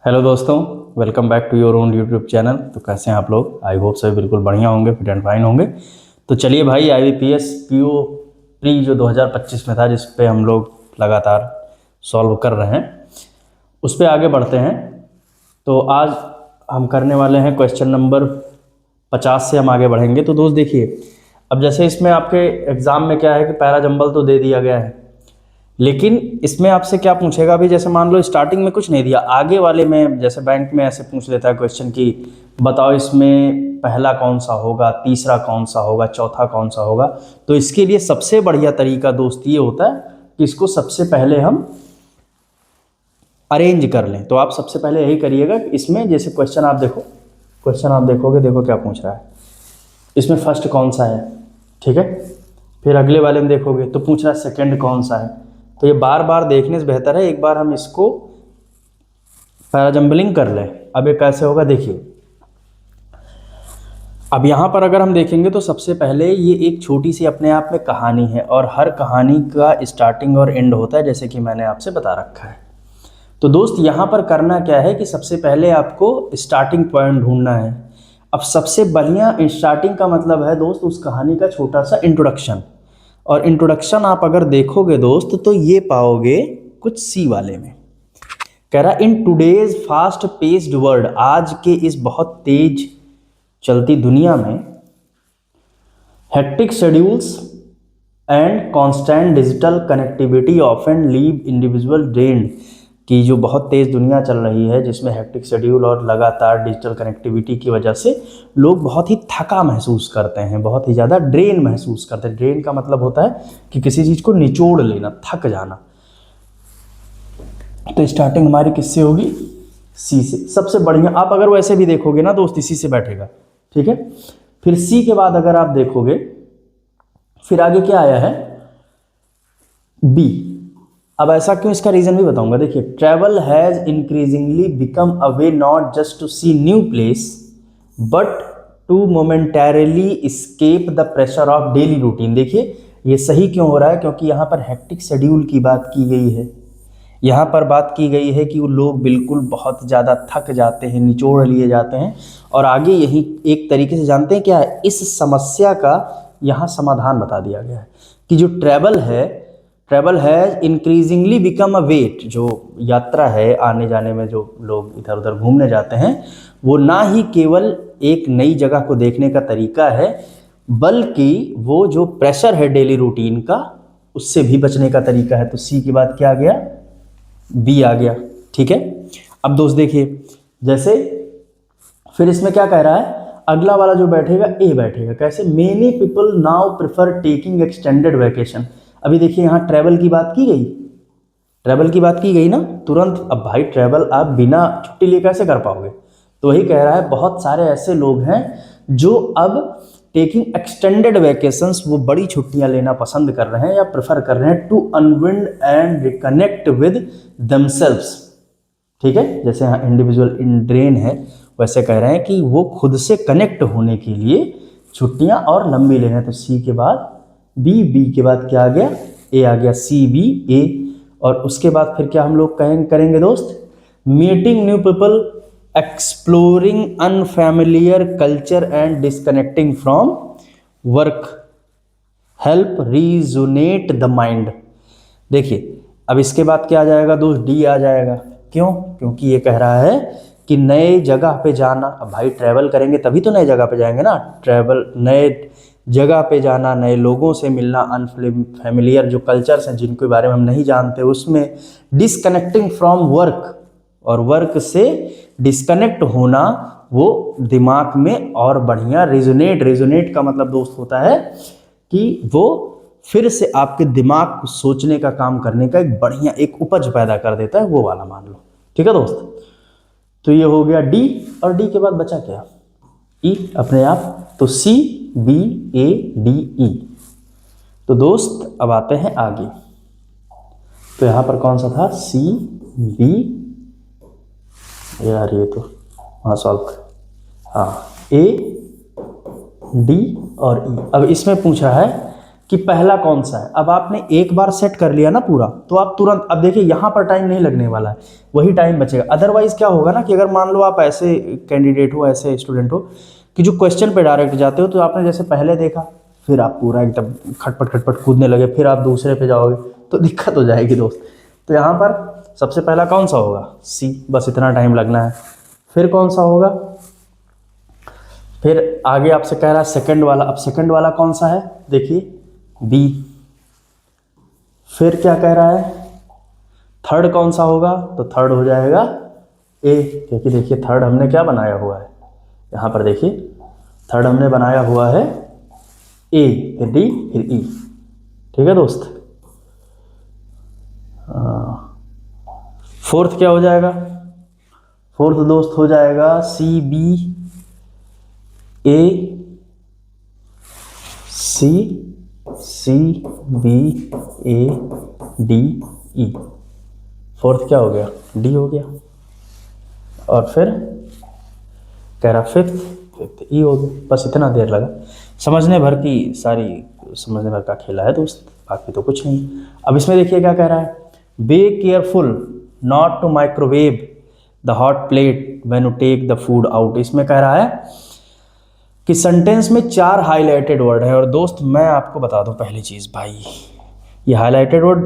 Hello दोस्तों, welcome back to your own YouTube channel. तो कैसे हैं आप लोग? आई होप सभी बिल्कुल बढ़िया होंगे, फिट एंड फाइन होंगे। तो चलिए भाई, IBPS PO प्री जो 2025 में था, जिस पे हम लोग लगातार सॉल्व कर रहे हैं, उस पे आगे बढ़ते हैं। तो आज हम करने वाले हैं क्वेश्चन नंबर 50 से हम आगे बढ़ेंगे। तो दोस्त देखिए, अब जैसे इसमें आपके एग्ज़ाम में क्या है कि पैरा जंबल तो दे दिया गया है, लेकिन इसमें आपसे क्या पूछेगा अभी? जैसे मान लो स्टार्टिंग में कुछ नहीं दिया, आगे वाले में जैसे बैंक में ऐसे पूछ लेता है क्वेश्चन कि बताओ इसमें पहला कौन सा होगा, तीसरा कौन सा होगा, चौथा कौन सा होगा। तो इसके लिए सबसे बढ़िया तरीका दोस्त ये होता है कि इसको सबसे पहले हम अरेंज कर लें। तो आप सबसे पहले यही करिएगा कि इसमें जैसे क्वेश्चन आप देखो, क्वेश्चन आप देखोगे, देखो क्या पूछ रहा है। इसमें फर्स्ट कौन सा है, ठीक है। फिर अगले वाले में देखोगे तो पूछ रहा है सेकंड कौन सा है। तो ये बार बार देखने से बेहतर है एक बार हम इसको पैराजम्बलिंग कर लें। अब ये कैसे होगा देखिए। अब यहाँ पर अगर हम देखेंगे तो सबसे पहले ये एक छोटी सी अपने आप में कहानी है, और हर कहानी का स्टार्टिंग और एंड होता है, जैसे कि मैंने आपसे बता रखा है। तो दोस्त यहाँ पर करना क्या है कि सबसे पहले आपको स्टार्टिंग पॉइंट ढूंढना है। अब सबसे बढ़िया स्टार्टिंग का मतलब है दोस्त उस कहानी का छोटा सा इंट्रोडक्शन। और इंट्रोडक्शन आप अगर देखोगे दोस्त तो ये पाओगे कुछ सी वाले में। कह रहा in today's fast paced world, आज के इस बहुत तेज चलती दुनिया में, hectic schedules and constant digital connectivity often leave individual drained, कि जो बहुत तेज़ दुनिया चल रही है जिसमें हेक्टिक शेड्यूल और लगातार डिजिटल कनेक्टिविटी की वजह से लोग बहुत ही थका महसूस करते हैं, बहुत ही ज़्यादा ड्रेन महसूस करते हैं। ड्रेन का मतलब होता है कि किसी चीज़ को निचोड़ लेना, थक जाना। तो स्टार्टिंग हमारी किससे होगी? सी से। सबसे बढ़िया आप अगर वैसे भी देखोगे ना दोस्त, इसी से बैठेगा, ठीक है। फिर सी के बाद अगर आप देखोगे फिर आगे क्या आया है? बी। अब ऐसा क्यों, इसका रीजन भी बताऊंगा। देखिए, travel has increasingly become a way not just to see new place but to momentarily escape the pressure of daily routine. देखिए ये सही क्यों हो रहा है, क्योंकि यहाँ पर हेक्टिक शेड्यूल की बात की गई है। यहाँ पर बात की गई है कि वो लोग बिल्कुल बहुत ज़्यादा थक जाते हैं, निचोड़ लिए जाते हैं। और आगे यही एक तरीके से जानते हैं क्या है, इस समस्या का यहाँ समाधान बता दिया गया है कि जो ट्रैवल है इंक्रीजिंगली बिकम अ वेट, जो यात्रा है आने जाने में जो लोग इधर उधर घूमने जाते हैं, वो ना ही केवल एक नई जगह को देखने का तरीका है, बल्कि वो जो प्रेशर है डेली रूटीन का, उससे भी बचने का तरीका है। तो सी की बात क्या आ गया? बी आ गया, ठीक है। अब दोस्त देखिए, जैसे फिर इसमें क्या कह रहा है, अगला वाला जो बैठेगा ए बैठेगा। कैसे? Many people now prefer taking extended vacation. अभी देखिए यहाँ ट्रैवल की बात की गई, ट्रैवल की बात की गई ना तुरंत। अब भाई ट्रैवल आप बिना छुट्टी लिए कैसे कर पाओगे? तो वही कह रहा है बहुत सारे ऐसे लोग हैं जो अब टेकिंग एक्सटेंडेड वैकेशंस, वो बड़ी छुट्टियां लेना पसंद कर रहे हैं या प्रेफर कर रहे हैं, to unwind and reconnect with themselves, ठीक है। जैसे यहाँ इंडिविजुअल इन ड्रेन है, वैसे कह रहे हैं कि वो खुद से कनेक्ट होने के लिए छुट्टियां और लंबी ले रहे हैं। तो सी के बाद बी, बी के बाद क्या आ गया? ए आ गया। C B A. और उसके बाद फिर क्या हम लोग करेंगे दोस्त? Meeting new people, exploring unfamiliar culture and disconnecting from work help resonate the mind. देखिए अब इसके बाद क्या आ जाएगा दोस्त? डी आ जाएगा। क्यों? क्योंकि ये कह रहा है कि नए जगह पे जाना। अब भाई ट्रैवल करेंगे तभी तो नए जगह पे जाएंगे ना। ट्रैवल, नए जगह पे जाना, नए लोगों से मिलना, अनफैमिलियर जो कल्चर्स हैं जिनके बारे में हम नहीं जानते उसमें, डिसकनेक्टिंग फ्रॉम वर्क, और वर्क से डिस्कनेक्ट होना, वो दिमाग में और बढ़िया रेजोनेट का मतलब दोस्त होता है कि वो फिर से आपके दिमाग को सोचने का काम करने का एक बढ़िया एक उपज पैदा कर देता है, वो वाला मान लो, ठीक है दोस्त। तो ये हो गया डी, और डी के बाद बचा क्या? ई अपने आप। तो सी बी ए डी ई। तो दोस्त अब आते हैं आगे। तो यहां पर कौन सा था? सी बी, यार ये तो हाँ सॉल्व कर, हाँ ए डी और ई। अब इसमें पूछ रहा है कि पहला कौन सा है। अब आपने एक बार सेट कर लिया ना पूरा, तो आप तुरंत, अब देखिए यहाँ पर टाइम नहीं लगने वाला है, वही टाइम बचेगा। अदरवाइज क्या होगा ना कि अगर मान लो आप ऐसे कैंडिडेट हो, ऐसे स्टूडेंट हो कि जो क्वेश्चन पे डायरेक्ट जाते हो, तो आपने जैसे पहले देखा, फिर आप पूरा एकदम खटपट खटपट कूदने लगे, फिर आप दूसरे पे जाओगे तो दिक्कत हो जाएगी दोस्त। तो यहाँ पर सबसे पहला कौन सा होगा, सी, बस इतना टाइम लगना है। फिर कौन सा होगा, फिर आगे आपसे कह रहा है सेकंड वाला। अब सेकंड वाला कौन सा है, देखिए बी। फिर क्या कह रहा है, थर्ड कौन सा होगा, तो थर्ड हो जाएगा ए, क्योंकि देखिए थर्ड हमने क्या बनाया हुआ है, यहाँ पर देखिए थर्ड हमने बनाया हुआ है ए, फिर डी, फिर ई। ठीक है दोस्त। फोर्थ क्या हो जाएगा, फोर्थ दोस्त हो जाएगा C B A, C, C B A D E. Fourth क्या हो गया, डी हो गया। और फिर कह रहा फिफ्थ ई हो गया। बस इतना देर लगा, समझने भर की सारी, समझने भर का खेला है दोस्त, बाकी तो कुछ नहीं। अब इसमें देखिए क्या कह रहा है, be careful not to microwave the hot plate when you take the food out. इसमें कह रहा है कि सेंटेंस में 4 हाईलाइटेड वर्ड है। और दोस्त मैं आपको बता दूं पहली चीज़, भाई ये हाईलाइटेड वर्ड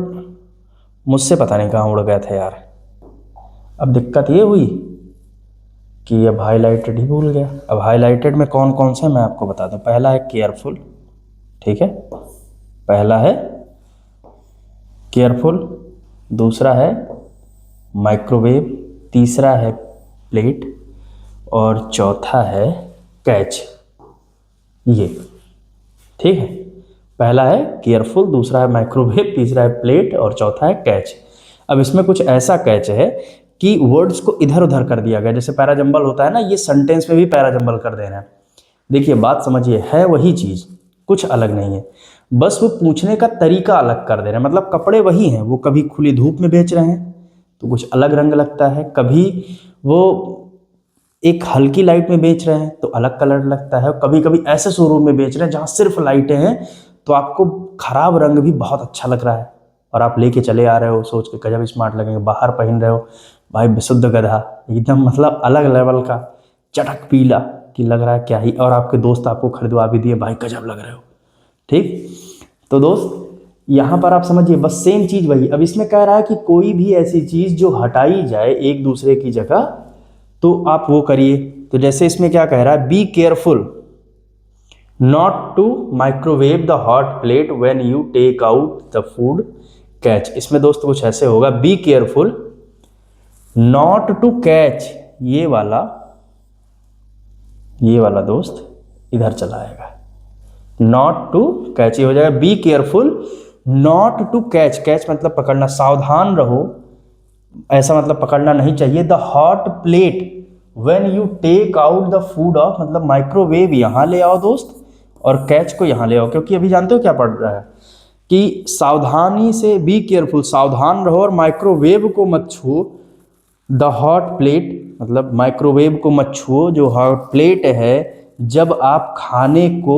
मुझसे पता नहीं कहाँ उड़ गए थे यार। अब दिक्कत ये हुई कि अब हाईलाइटेड ही भूल गया। अब हाईलाइटेड में कौन कौन से मैं आपको बता दूं। पहला है केयरफुल, ठीक है, पहला है केयरफुल, दूसरा है माइक्रोवेव, तीसरा है प्लेट, और चौथा है कैच। ये ठीक है, पहला है केयरफुल, दूसरा है माइक्रोवेव, तीसरा है प्लेट, और चौथा है कैच। अब इसमें कुछ ऐसा कैच है कि वर्ड्स को इधर उधर कर दिया गया, जैसे पैराजंबल होता है ना, ये सेंटेंस में भी पैराजंबल कर देना है। देखिए बात समझिए, है वही चीज़, कुछ अलग नहीं है, बस वो पूछने का तरीका अलग कर दे रहे हैं। मतलब कपड़े वही हैं, वो कभी खुली धूप में बेच रहे हैं तो कुछ अलग रंग लगता है, कभी वो एक हल्की लाइट में बेच रहे हैं तो अलग कलर लगता है, कभी कभी ऐसे शोरूम में बेच रहे हैं जहाँ सिर्फ लाइटें हैं तो आपको खराब रंग भी बहुत अच्छा लग रहा है, और आप लेके चले आ रहे हो सोच के गजब स्मार्ट लगेंगे, बाहर पहन रहे हो भाई विशुद्ध गधा, एकदम मतलब अलग लेवल का चटक पीला कि लग रहा है क्या ही, और आपके दोस्त आपको खरीदवा भी दिए, भाई गजब लग रहे हो। ठीक, तो दोस्त यहाँ पर आप समझिए बस सेम चीज़ वही। अब इसमें कह रहा है कि कोई भी ऐसी चीज़ जो हटाई जाए एक दूसरे की जगह तो आप वो करिए। तो जैसे इसमें क्या कह रहा है, be careful not to microwave the hot plate when you take out the food catch. इसमें दोस्त कुछ ऐसे होगा, be careful not to catch, ये वाला दोस्त इधर चला आएगा, नॉट टू कैच ये हो जाएगा, be careful not to catch, catch मतलब पकड़ना, सावधान रहो, ऐसा मतलब पकड़ना नहीं चाहिए, the hot plate when you take out the food off, मतलब माइक्रोवेव यहाँ ले आओ दोस्त और कैच को यहाँ ले आओ, क्योंकि अभी जानते हो क्या पढ़ रहा है कि सावधानी से, बी केयरफुल सावधान रहो और माइक्रोवेव को मत छुओ, द हॉट प्लेट मतलब माइक्रोवेव को मत छुओ जो हॉट प्लेट है जब आप खाने को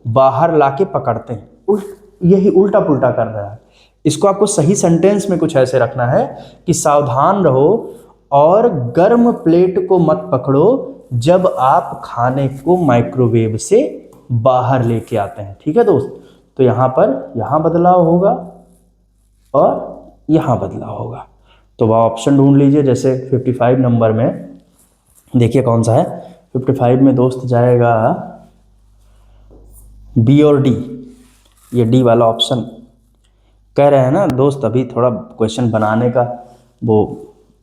बाहर लाके पकड़ते हैं। यही उल्टा पुल्टा कर रहा है, इसको आपको सही सेंटेंस में कुछ ऐसे रखना है कि सावधान रहो और गर्म प्लेट को मत पकड़ो जब आप खाने को माइक्रोवेव से बाहर लेके आते हैं। ठीक है दोस्त, तो यहाँ पर यहाँ बदलाव होगा और यहाँ बदलाव होगा, तो वह ऑप्शन ढूंढ लीजिए। जैसे 55 नंबर में देखिए कौन सा है, 55 में दोस्त जाएगा बी और डी, ये डी वाला ऑप्शन कह रहे हैं ना दोस्त। अभी थोड़ा क्वेश्चन बनाने का वो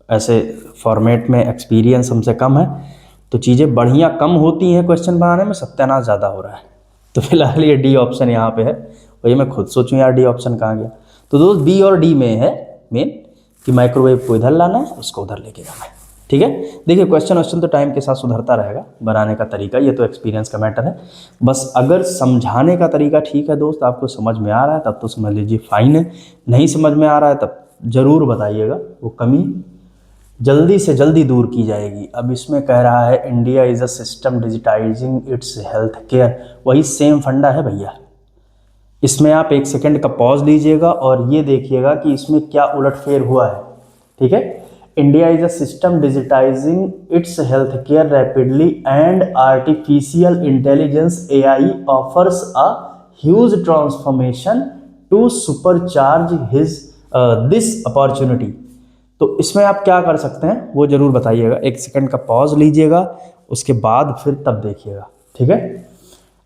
ऐसे फॉर्मेट में एक्सपीरियंस हमसे कम है, तो चीज़ें बढ़िया कम होती हैं क्वेश्चन बनाने में, सत्यानाश ज़्यादा हो रहा है। तो फिलहाल ये डी ऑप्शन यहाँ पे है, वही मैं खुद सोचूं यार डी ऑप्शन कहाँ गया। तो दोस्त बी और डी में है मेन कि माइक्रोवेव को इधर लाना है, उसको उधर लेके जाना है। ठीक है, देखिए क्वेश्चन तो टाइम के साथ सुधरता रहेगा, बनाने का तरीका ये तो एक्सपीरियंस का मैटर है, बस अगर समझाने का तरीका ठीक है दोस्त, आपको समझ में आ रहा है तब तो समझ लीजिए फाइन है, नहीं समझ में आ रहा है तब ज़रूर बताइएगा, वो कमी जल्दी से जल्दी दूर की जाएगी। अब इसमें कह रहा है India is a system digitizing its health care, वही सेम फंडा है भैया। इसमें आप 1 सेकंड का पॉज लीजिएगा और ये देखिएगा कि इसमें क्या उलटफेर हुआ है। ठीक है, India is a system digitizing its health care rapidly and artificial intelligence AI offers a huge transformation to supercharge his this opportunity. तो इसमें आप क्या कर सकते हैं वो जरूर बताइएगा। 1 सेकंड का पॉज लीजिएगा, उसके बाद फिर तब देखिएगा। ठीक है,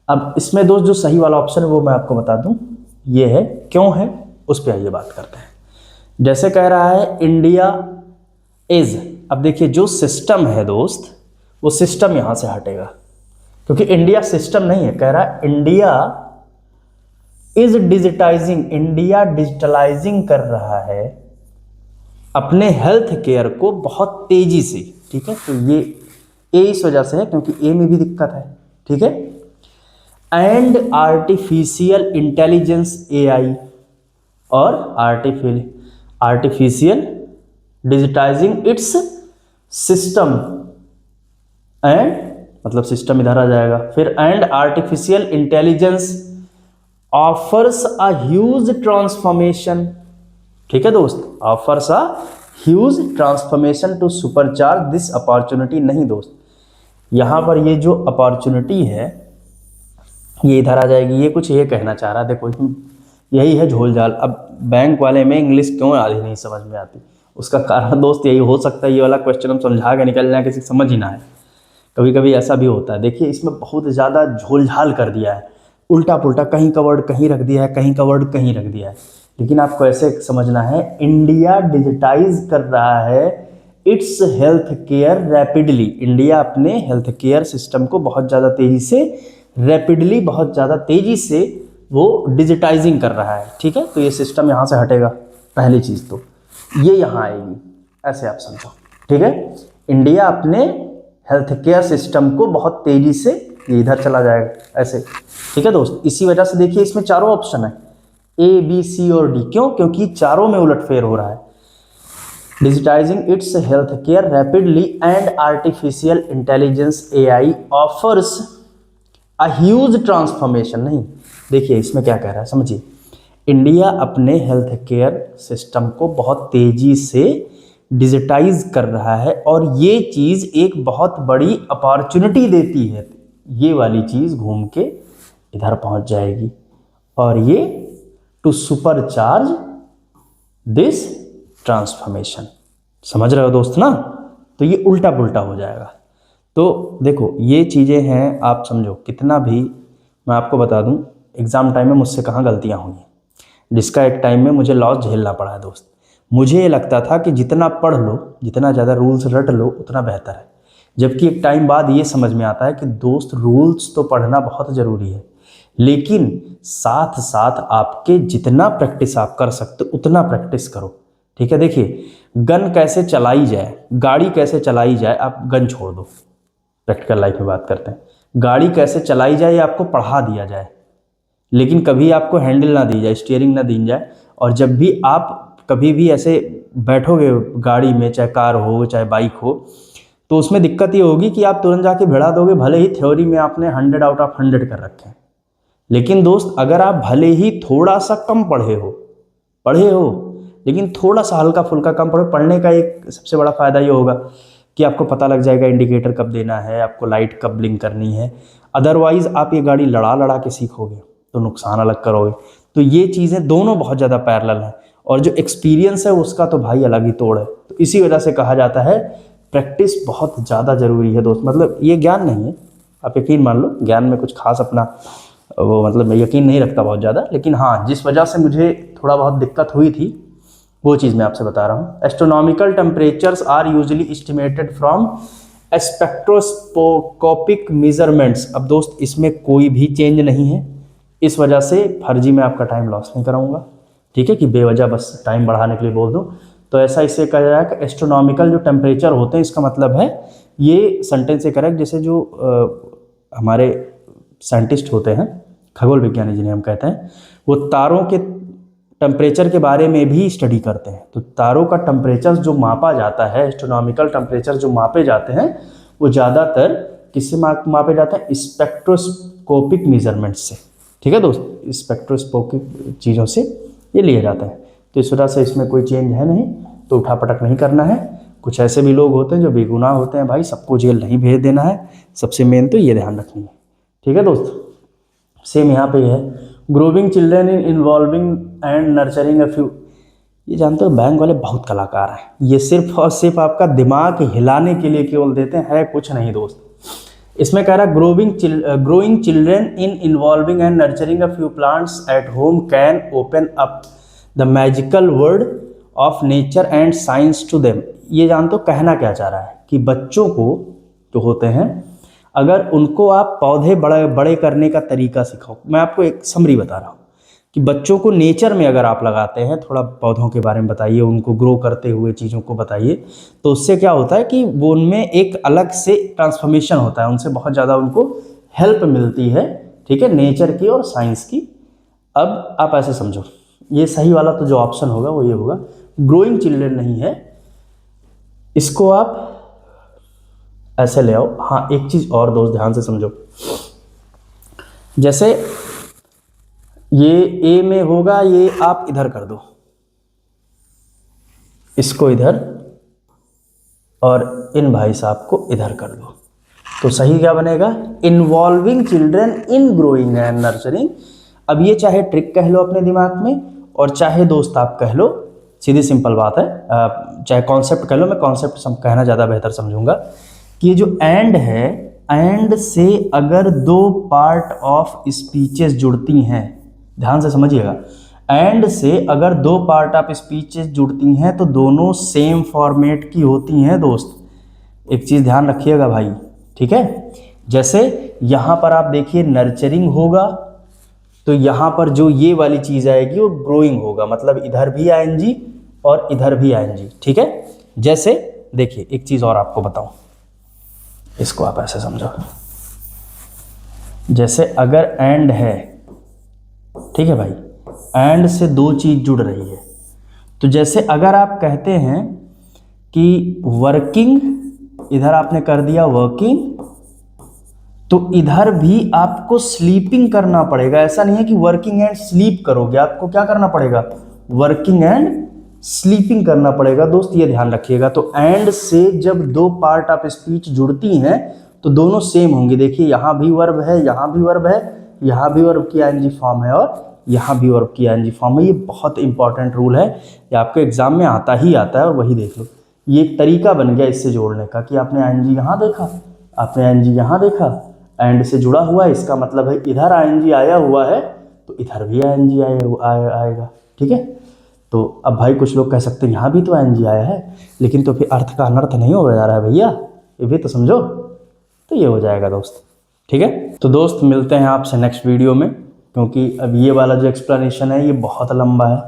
अब इसमें दोस्त जो सही वाला ऑप्शन है वो मैं आपको बता दूं, ये है। क्यों है उस पर आइए बात करते हैं। जैसे कह रहा है इंडिया इज, अब देखिए जो सिस्टम है दोस्त, वो सिस्टम यहां से हटेगा, क्योंकि इंडिया सिस्टम नहीं है। कह रहा है India is digitising, India digitalising कर रहा है अपने हेल्थ केयर को बहुत तेजी से। ठीक है, तो ये ए इस वजह से है क्योंकि ए में भी दिक्कत है। ठीक है, एंड आर्टिफिशियल इंटेलिजेंस AI और artificial digitizing its system and, मतलब सिस्टम इधर आ जाएगा फिर, and artificial intelligence offers a huge transformation. ठीक है दोस्त, offers a huge transformation to supercharge this opportunity. नहीं दोस्त, यहां पर ये जो अपॉर्चुनिटी है ये इधर आ जाएगी। ये कुछ ये कहना चाह रहा है, देखो यही है झोलझाल। अब बैंक वाले में इंग्लिश क्यों आधी नहीं समझ में आती, उसका कारण दोस्त यही हो सकता है, ये वाला क्वेश्चन हम समझा के निकल जाए, किसी समझ ही ना आए। कभी कभी ऐसा भी होता है। देखिए इसमें बहुत ज़्यादा झोलझाल कर दिया है, उल्टा पुल्टा, कहीं का वर्ड कहीं रख दिया है, कहीं का वर्ड कहीं रख दिया है। लेकिन आपको ऐसे समझना है, इंडिया डिजिटाइज कर रहा है it's health care rapidly. India अपने हेल्थ केयर सिस्टम को बहुत ज़्यादा तेज़ी से, रैपिडली बहुत ज़्यादा तेज़ी से वो डिजिटाइजिंग कर रहा है। ठीक है, तो ये सिस्टम यहाँ से हटेगा पहली चीज़, तो ये यहाँ आएगी, ऐसे आप समझो। ठीक है, इंडिया अपने हेल्थ केयर सिस्टम को बहुत तेज़ी से, ये इधर चला जाएगा ऐसे। ठीक है दोस्त, इसी वजह से देखिए इसमें चारों ऑप्शन है, A B C और D। क्यों? क्योंकि चारों में उलटफेर हो रहा है। Digitising its health care rapidly and artificial intelligence AI offers a huge transformation. नहीं, देखिए इसमें क्या कह रहा है समझिए, इंडिया अपने हेल्थ केयर सिस्टम को बहुत तेजी से डिजिटाइज कर रहा है और ये चीज़ एक बहुत बड़ी अपॉर्चुनिटी देती है। ये वाली चीज़ घूम के इधर पहुंच जाएगी और ये टू सुपरचार्ज दिस ट्रांसफॉर्मेशन। समझ रहे हो दोस्त ना? तो ये उल्टा पुल्टा हो जाएगा। तो देखो ये चीज़ें हैं, आप समझो। कितना भी मैं आपको बता दूं, एग्ज़ाम टाइम में मुझसे कहाँ गलतियाँ हुई हैं, जिसका एक टाइम में मुझे लॉस झेलना पड़ा है दोस्त। मुझे ये लगता था कि जितना पढ़ लो, जितना ज़्यादा रूल्स रट लो उतना बेहतर है, जबकि एक टाइम बाद ये समझ में आता है कि दोस्त रूल्स तो पढ़ना बहुत ज़रूरी है, लेकिन साथ साथ आपके जितना प्रैक्टिस आप कर सकते उतना प्रैक्टिस करो। ठीक है, देखिए गन कैसे चलाई जाए, गाड़ी कैसे चलाई जाए, आप गन छोड़ दो, प्रैक्टिकल लाइफ में बात करते हैं। गाड़ी कैसे चलाई जाए ये आपको पढ़ा दिया जाए, लेकिन कभी आपको हैंडल ना दी जाए, स्टीयरिंग ना दी जाए। और जब भी आप कभी भी ऐसे बैठोगे गाड़ी में, चाहे कार हो चाहे बाइक हो, तो उसमें दिक्कत ये होगी कि आप तुरंत जाके भिड़ा दोगे, भले ही थ्योरी में आपने 100 आउट ऑफ 100 कर रखे हैं। लेकिन दोस्त अगर आप भले ही थोड़ा सा कम पढ़े हो लेकिन थोड़ा सा हल्का फुल्का कम पढ़ने का एक सबसे बड़ा फ़ायदा ये होगा कि आपको पता लग जाएगा इंडिकेटर कब देना है, आपको लाइट कब ब्लिंक करनी है। अदरवाइज़ आप ये गाड़ी लड़ा के सीखोगे तो नुकसान अलग करोगे। तो ये चीज़ें दोनों बहुत ज़्यादा पैरेलल हैं, और जो एक्सपीरियंस है उसका तो भाई अलग ही तोड़ है। तो इसी वजह से कहा जाता है प्रैक्टिस बहुत ज़्यादा ज़रूरी है दोस्त। मतलब ये ज्ञान नहीं है, आप यकीन मान लो, ज्ञान में कुछ खास अपना वो मतलब मैं यकीन नहीं रखता बहुत ज़्यादा, लेकिन हाँ जिस वजह से मुझे थोड़ा बहुत दिक्कत हुई थी वो चीज़ मैं आपसे बता रहा हूँ। Astronomical temperatures are usually estimated from spectroscopic measurements. अब दोस्त इसमें कोई भी चेंज नहीं है, इस वजह से फर्जी में आपका टाइम लॉस नहीं कराऊंगा। ठीक है, कि बेवजह बस टाइम बढ़ाने के लिए बोल दूँ। तो ऐसा इससे कहा जाए कि एस्ट्रोनॉमिकल जो टेम्परेचर होते हैं, इसका मतलब है ये सेंटेंस से करेक्ट, जैसे जो हमारे साइंटिस्ट होते हैं, खगोल विज्ञानी जिन्हें हम कहते हैं, वो तारों के टेम्परेचर के बारे में भी स्टडी करते हैं। तो तारों का टेम्परेचर जो मापा जाता है, एस्ट्रोनॉमिकल टेम्परेचर जो मापे जाते हैं, वो ज़्यादातर किससे मापे जाते हैं? स्पेक्ट्रोस्कोपिक मेजरमेंट से। ठीक है दोस्त, स्पेक्ट्रोस्कोपिक चीज़ों से ये लिया जाता है। तो इस वजह से इसमें कोई चेंज है नहीं, तो उठापटक नहीं करना है। कुछ ऐसे भी लोग होते हैं जो बेगुनाह होते हैं भाई, सबको जेल नहीं भेज देना है, सबसे मेन तो ये ध्यान रखनी है। ठीक है दोस्त, सेम यहाँ पे है, growing children in involving and nurturing a few. ये जानते हो बैंक वाले बहुत कलाकार हैं, ये सिर्फ और सिर्फ आपका दिमाग हिलाने के लिए केवल देते हैं, है कुछ नहीं दोस्त। इसमें कह रहा है growing children in involving and nurturing a few plants at home can open up the magical world of nature and science to them. ये जानते हो कहना क्या चाह रहा है कि बच्चों को जो होते हैं, अगर उनको आप पौधे बड़े बड़े करने का तरीका सिखाओ, मैं आपको एक समरी बता रहा हूँ कि बच्चों को नेचर में अगर आप लगाते हैं, थोड़ा पौधों के बारे में बताइए, उनको ग्रो करते हुए चीज़ों को बताइए, तो उससे क्या होता है कि वो उनमें एक अलग से ट्रांसफॉर्मेशन होता है, उनसे बहुत ज़्यादा उनको हेल्प मिलती है। ठीक है, नेचर की और साइंस की। अब आप ऐसे समझो, ये सही वाला तो जो ऑप्शन होगा वो ये होगा, ग्रोइंग चिल्ड्रेन नहीं है, इसको आप ऐसे ले आओ। हाँ, एक चीज़ और दोस्त ध्यान से समझो, जैसे ये ए में होगा, ये आप इधर कर दो, इसको इधर, और इन भाई साहब को इधर कर दो, तो सही क्या बनेगा, involving children in growing and nurturing. अब ये चाहे ट्रिक कह लो अपने दिमाग में, और चाहे दोस्त आप कह लो, सीधी सिंपल बात है, चाहे कॉन्सेप्ट कह लो, मैं कॉन्सेप्ट कहना ज़्यादा बेहतर समझूंगा कि ये जो एंड है, एंड से अगर दो पार्ट ऑफ स्पीचेस जुड़ती हैं, ध्यान से समझिएगा, एंड से अगर दो पार्ट ऑफ स्पीचेस जुड़ती हैं तो दोनों सेम फॉर्मेट की होती हैं दोस्त। एक चीज़ ध्यान रखिएगा भाई, ठीक है। जैसे यहाँ पर आप देखिए नर्चरिंग होगा, तो यहाँ पर जो ये वाली चीज़ आएगी वो ग्रोइंग होगा, मतलब इधर भी आईएनजी और इधर भी आईएनजी। ठीक है, जैसे देखिए एक चीज़ और आपको बताऊं, इसको आप ऐसे समझो, जैसे अगर एंड है, ठीक है भाई, एंड से दो चीज़ जुड़ रही है, तो जैसे अगर आप कहते हैं कि वर्किंग, इधर आपने कर दिया वर्किंग, तो इधर भी आपको स्लीपिंग करना पड़ेगा। ऐसा नहीं है कि वर्किंग एंड स्लीप करोगे, आपको क्या करना पड़ेगा, वर्किंग एंड स्लीपिंग करना पड़ेगा दोस्त, ये ध्यान रखिएगा। तो एंड से जब दो पार्ट ऑफ स्पीच जुड़ती हैं तो दोनों सेम होंगे। देखिए यहाँ भी वर्ब है, यहाँ भी वर्ब है, यहाँ भी वर्ब की आईएनजी फॉर्म है और यहाँ भी वर्ब की आईएनजी फॉर्म है। ये बहुत इंपॉर्टेंट रूल है, ये आपके एग्जाम में आता ही आता है, और वही देख लो, ये एक तरीका बन गया इससे जोड़ने का कि आपने आईएनजी यहाँ देखा, आपने आईएनजी यहाँ देखा, एंड से जुड़ा हुआ है, इसका मतलब है इधर आईएनजी आया हुआ है तो इधर भी आईएनजी आएगा। ठीक है, तो अब भाई कुछ लोग कह सकते हैं यहाँ भी तो आईएनजी आया है, लेकिन तो फिर अर्थ का अनर्थ नहीं हो जा रहा है भैया, ये भी तो समझो, तो ये हो जाएगा दोस्त। ठीक है, तो दोस्त मिलते हैं आपसे नेक्स्ट वीडियो में, क्योंकि अब ये वाला जो एक्सप्लेनेशन है ये बहुत लंबा है,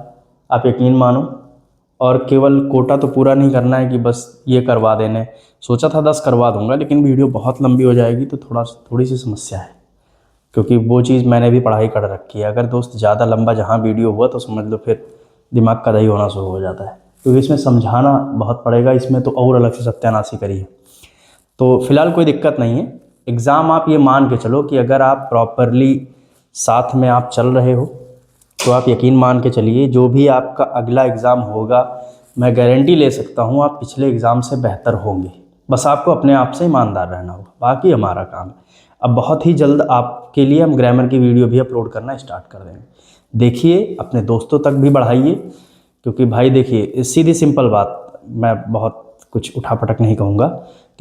आप यकीन मानो, और केवल कोटा तो पूरा नहीं करना है कि बस ये करवा देने, सोचा था 10 करवा दूंगा, लेकिन वीडियो बहुत लंबी हो जाएगी तो थोड़ी सी समस्या है, क्योंकि वो चीज़ मैंने भी पढ़ाई कर रखी है। अगर दोस्त ज़्यादा लंबा जहाँ वीडियो हुआ तो समझ लो फिर दिमाग का दही होना शुरू हो जाता है, क्योंकि इसमें समझाना बहुत पड़ेगा, इसमें तो और अलग से सत्यानाशी करिए। तो फिलहाल कोई दिक्कत नहीं है, एग्ज़ाम आप ये मान के चलो कि अगर आप प्रॉपरली साथ में आप चल रहे हो तो आप यकीन मान के चलिए, जो भी आपका अगला एग्ज़ाम होगा मैं गारंटी ले सकता हूँ आप पिछले एग्ज़ाम से बेहतर होंगे। बस आपको अपने आप से ईमानदार रहना होगा, बाकी हमारा काम है। अब बहुत ही जल्द आपके लिए हम ग्रामर की वीडियो भी अपलोड करना स्टार्ट कर देंगे, देखिए, अपने दोस्तों तक भी बढ़ाइए, क्योंकि भाई देखिए सीधी सिंपल बात, मैं बहुत कुछ उठापटक नहीं कहूँगा,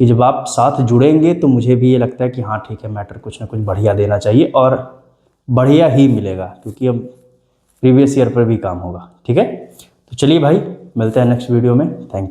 कि जब आप साथ जुड़ेंगे तो मुझे भी ये लगता है कि हाँ ठीक है, मैटर कुछ ना कुछ बढ़िया देना चाहिए, और बढ़िया ही मिलेगा, क्योंकि अब प्रीवियस ईयर पर भी काम होगा। ठीक है, तो चलिए भाई, मिलते हैं नेक्स्ट वीडियो में, थैंक यू।